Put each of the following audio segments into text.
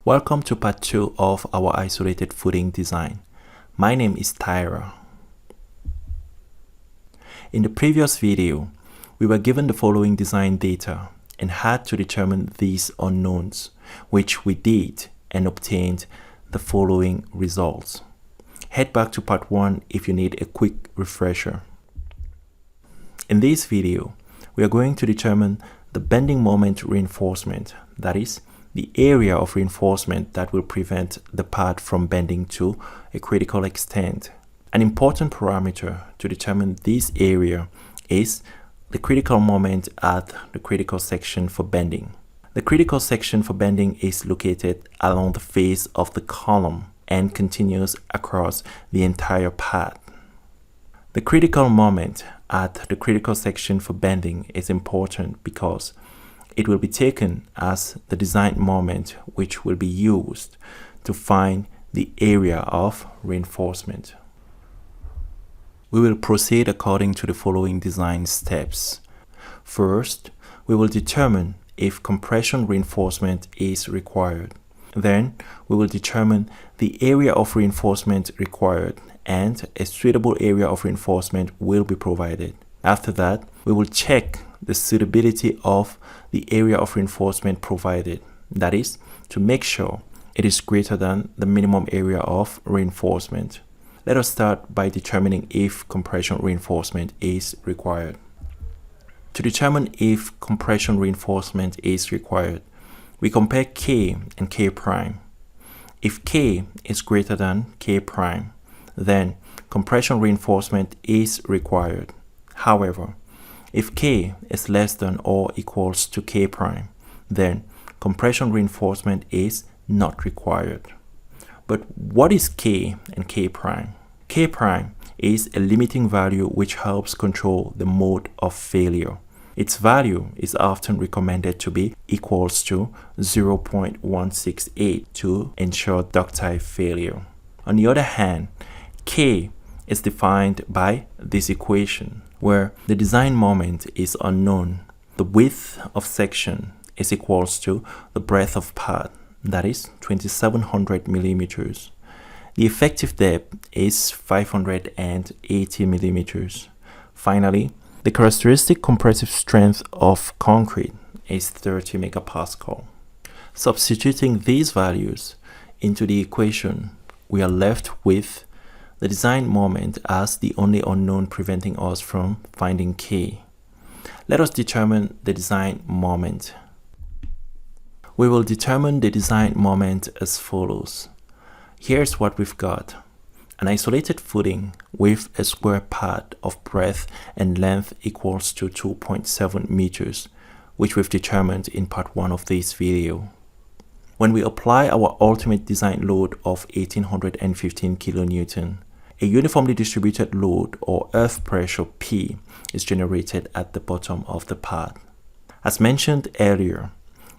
Welcome to part 2 of our isolated footing design. My name is Tyra. In the previous video, we were given the following design data and had to determine these unknowns, which we did and obtained the following results. Head back to part 1 if you need a quick refresher. In this video, we are going to determine the bending moment reinforcement, that is, the area of reinforcement that will prevent the part from bending to a critical extent. An important parameter to determine this area is the critical moment at the critical section for bending. The critical section for bending is located along the face of the column and continues across the entire part. The critical moment at the critical section for bending is important because it will be taken as the design moment which will be used to find the area of reinforcement. We will proceed according to the following design steps. First, we will determine if compression reinforcement is required. Then, we will determine the area of reinforcement required and a suitable area of reinforcement will be provided. After that, we will check the suitability of the area of reinforcement provided, that is, to make sure it is greater than the minimum area of reinforcement. Let us start by determining if compression reinforcement is required. To determine if compression reinforcement is required, we compare K and K prime. If K is greater than K prime, then compression reinforcement is required. However, if K is less than or equals to K prime, then compression reinforcement is not required. But what is K and K prime? K prime is a limiting value which helps control the mode of failure. Its value is often recommended to be equals to 0.168 to ensure ductile failure. On the other hand, K is defined by this equation, where the design moment is unknown. The width of section is equals to the breadth of part, that is 2700 millimeters. The effective depth is 580 millimeters. Finally, the characteristic compressive strength of concrete is 30 megapascal. Substituting these values into the equation, we are left with the design moment as the only unknown preventing us from finding K. Let us determine the design moment. We will determine the design moment as follows. Here's what we've got. An isolated footing with a square part of breadth and length equals to 2.7 meters, which we've determined in part 1 of this video. When we apply our ultimate design load of 1815 kilonewton, a uniformly distributed load or earth pressure P is generated at the bottom of the part. As mentioned earlier,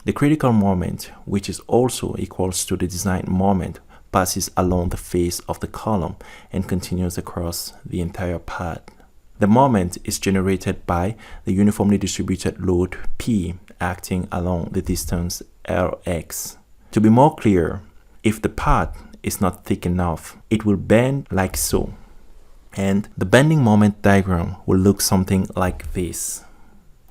the critical moment, which is also equals to the design moment, passes along the face of the column and continues across the entire part. The moment is generated by the uniformly distributed load P acting along the distance Lx. To be more clear, if the part is not thick enough, it will bend like so. And the bending moment diagram will look something like this,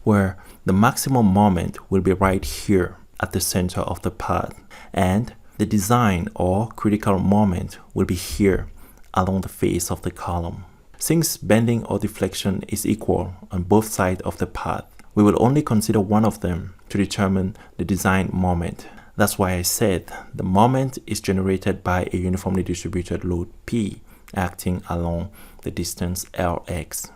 where the maximum moment will be right here at the center of the part, and the design or critical moment will be here along the face of the column. Since bending or deflection is equal on both sides of the part, we will only consider one of them to determine the design moment. That's why I said the moment is generated by a uniformly distributed load P acting along the distance Lx.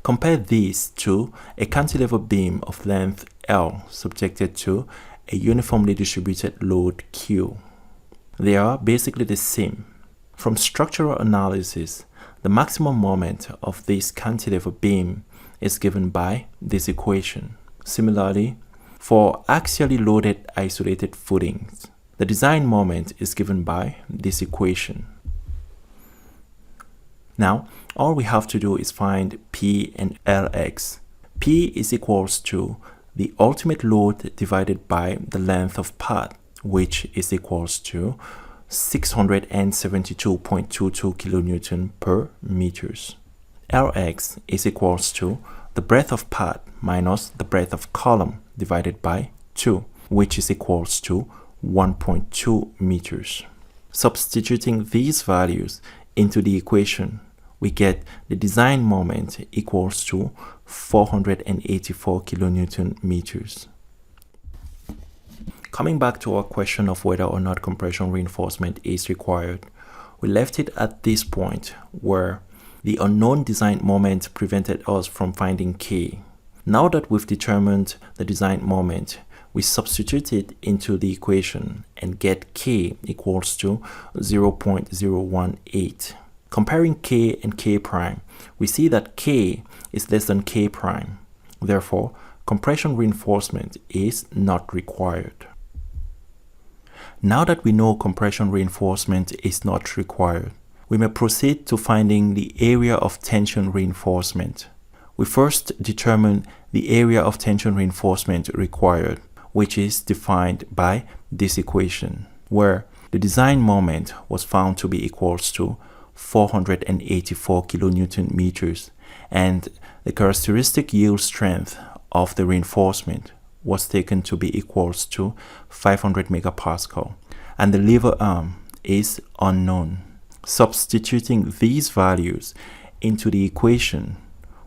Compare this to a cantilever beam of length L subjected to a uniformly distributed load Q. They are basically the same. From structural analysis, the maximum moment of this cantilever beam is given by this equation. Similarly, for axially loaded isolated footings, the design moment is given by this equation. Now, all we have to do is find P and Lx. P is equals to the ultimate load divided by the length of part, which is equals to 672.22 kilonewton per meters. Lx is equals to the breadth of path minus the breadth of column divided by 2, which is equals to 1.2 meters. Substituting these values into the equation, we get the design moment equals to 484 kilonewton meters. Coming back to our question of whether or not compression reinforcement is required, we left it at this point where the unknown design moment prevented us from finding K. Now that we've determined the design moment, we substitute it into the equation and get K equals to 0.018. Comparing K and K prime, we see that K is less than K prime. Therefore, compression reinforcement is not required. Now that we know compression reinforcement is not required, we may proceed to finding the area of tension reinforcement. We first determine the area of tension reinforcement required, which is defined by this equation, where the design moment was found to be equals to 484 kilonewton meters, and the characteristic yield strength of the reinforcement was taken to be equals to 500 megapascal, and the lever arm is unknown. Substituting these values into the equation,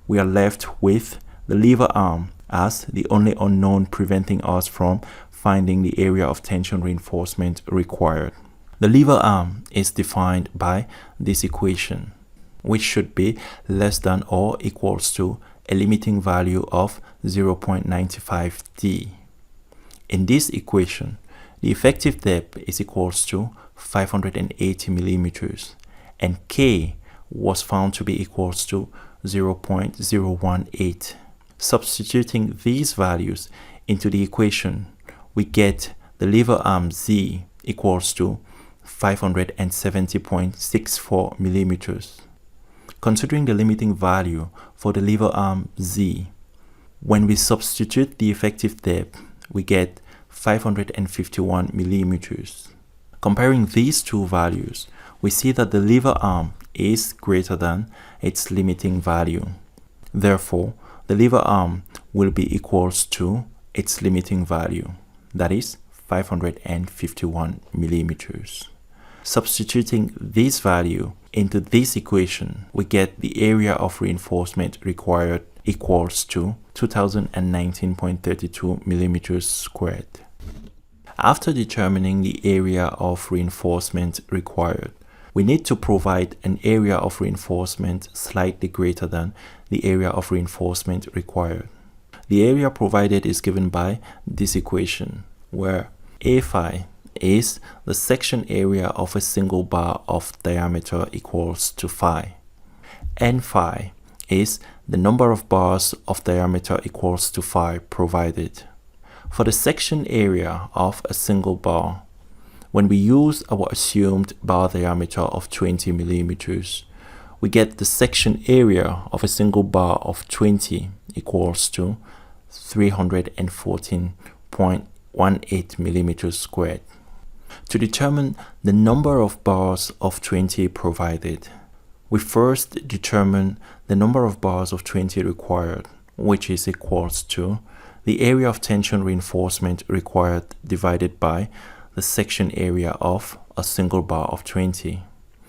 we are left with the lever arm as the only unknown, preventing us from finding the area of tension reinforcement required. The lever arm is defined by this equation, which should be less than or equals to a limiting value of 0.95 d. In this equation, the effective depth is equals to 580 millimeters, and K was found to be equals to 0.018. Substituting these values into the equation, we get the lever arm Z equals to 570.64 millimeters. Considering the limiting value for the lever arm Z, when we substitute the effective depth, we get 551 millimeters. Comparing these two values, we see that the lever arm is greater than its limiting value. Therefore, the lever arm will be equals to its limiting value, that is 551 millimeters. Substituting this value into this equation, we get the area of reinforcement required equals to 2019.32 millimeters squared. After determining the area of reinforcement required, we need to provide an area of reinforcement slightly greater than the area of reinforcement required. The area provided is given by this equation, where A phi is the section area of a single bar of diameter equals to phi. N phi is the number of bars of diameter equals to phi provided. For the section area of a single bar, when we use our assumed bar diameter of 20 millimeters, we get the section area of a single bar of 20 equals to 314.18 millimeters squared. To determine the number of bars of 20 provided, we first determine the number of bars of 20 required, which is equals to the area of tension reinforcement required divided by the section area of a single bar of 20.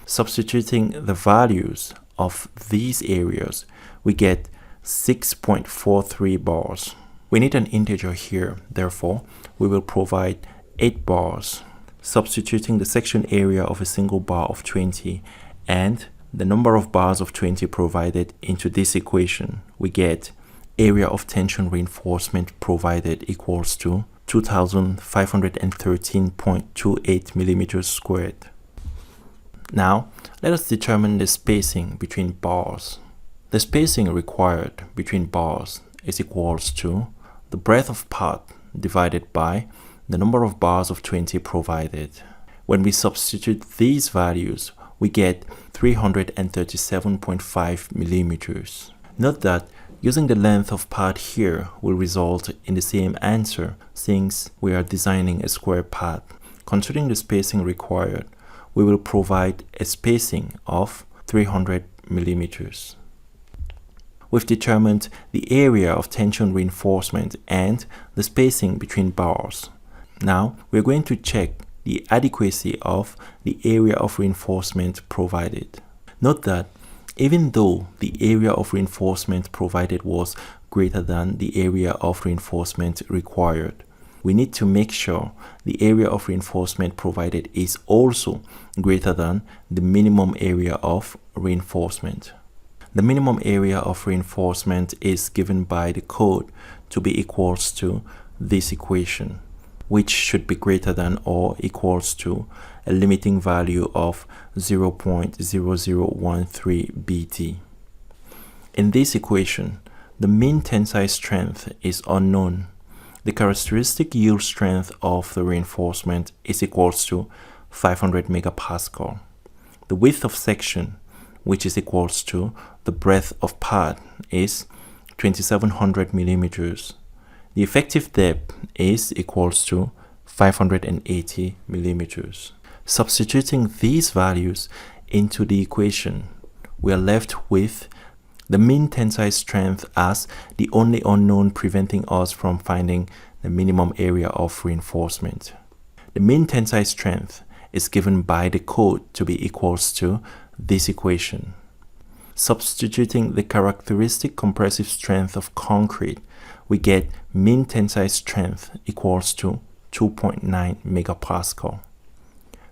Substituting the values of these areas, we get 6.43 bars. We need an integer here, therefore we will provide 8 bars. Substituting the section area of a single bar of 20 and the number of bars of 20 provided into this equation, we get area of tension reinforcement provided equals to 2513.28 millimeters squared. Now, let us determine the spacing between bars. The spacing required between bars is equals to the breadth of path divided by the number of bars of 20 provided. When we substitute these values, we get 337.5 millimeters. Note that using the length of path here will result in the same answer since we are designing a square path. considering the spacing required, we will provide a spacing of 300 millimeters. We've determined the area of tension reinforcement and the spacing between bars. Now we're going to check the adequacy of the area of reinforcement provided. Note that even though the area of reinforcement provided was greater than the area of reinforcement required, we need to make sure the area of reinforcement provided is also greater than the minimum area of reinforcement. The minimum area of reinforcement is given by the code to be equals to this equation, which should be greater than or equals to a limiting value of 0.0013 BT. In this equation, the mean tensile strength is unknown. The characteristic yield strength of the reinforcement is equals to 500 megapascal. The width of section, which is equals to the breadth of part, is 2700 millimeters. The effective depth is equals to 580 millimeters. Substituting these values into the equation, we are left with the mean tensile strength as the only unknown, preventing us from finding the minimum area of reinforcement. The mean tensile strength is given by the code to be equals to this equation. Substituting the characteristic compressive strength of concrete, we get mean tensile strength equals to 2.9 megapascal.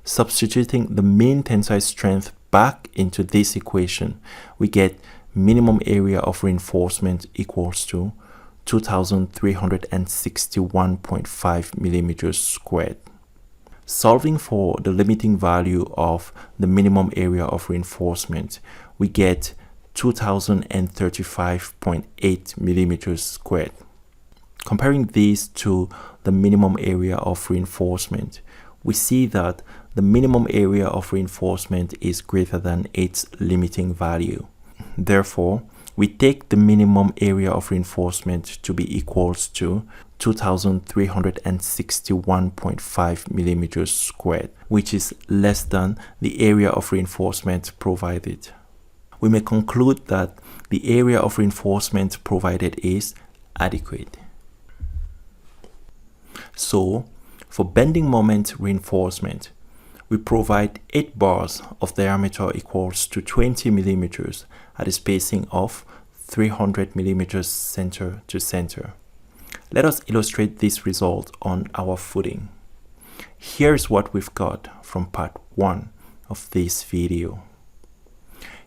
Substituting the mean tensile strength back into this equation, we get minimum area of reinforcement equals to 2361.5 millimeters squared. Solving for the limiting value of the minimum area of reinforcement, we get 2035.8 millimeters squared. Comparing these to the minimum area of reinforcement, we see that the minimum area of reinforcement is greater than its limiting value. Therefore, we take the minimum area of reinforcement to be equals to 2361.5 millimeters squared, which is less than the area of reinforcement provided. We may conclude that the area of reinforcement provided is adequate. So, for bending moment reinforcement, we provide 8 bars of diameter equals to 20 millimeters at a spacing of 300 millimeters center to center. Let us illustrate this result on our footing. Here's what we've got from part 1 of this video.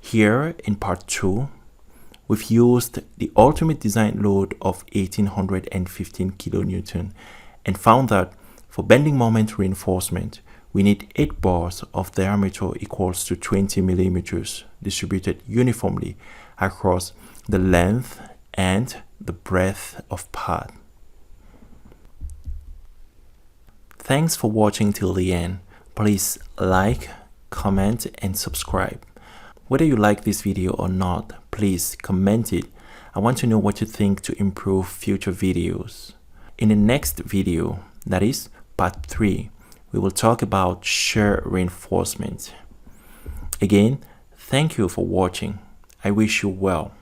Here in part 2, we've used the ultimate design load of 1815 kilonewton and found that for bending moment reinforcement, we need 8 bars of diameter equals to 20 millimeters distributed uniformly across the length and the breadth of part. Thanks for watching till the end. Please like, comment and subscribe. Whether you like this video or not, please comment it. I want to know what you think to improve future videos. In the next video, that is part 3, we will talk about shear reinforcement. Again, thank you for watching. I wish you well.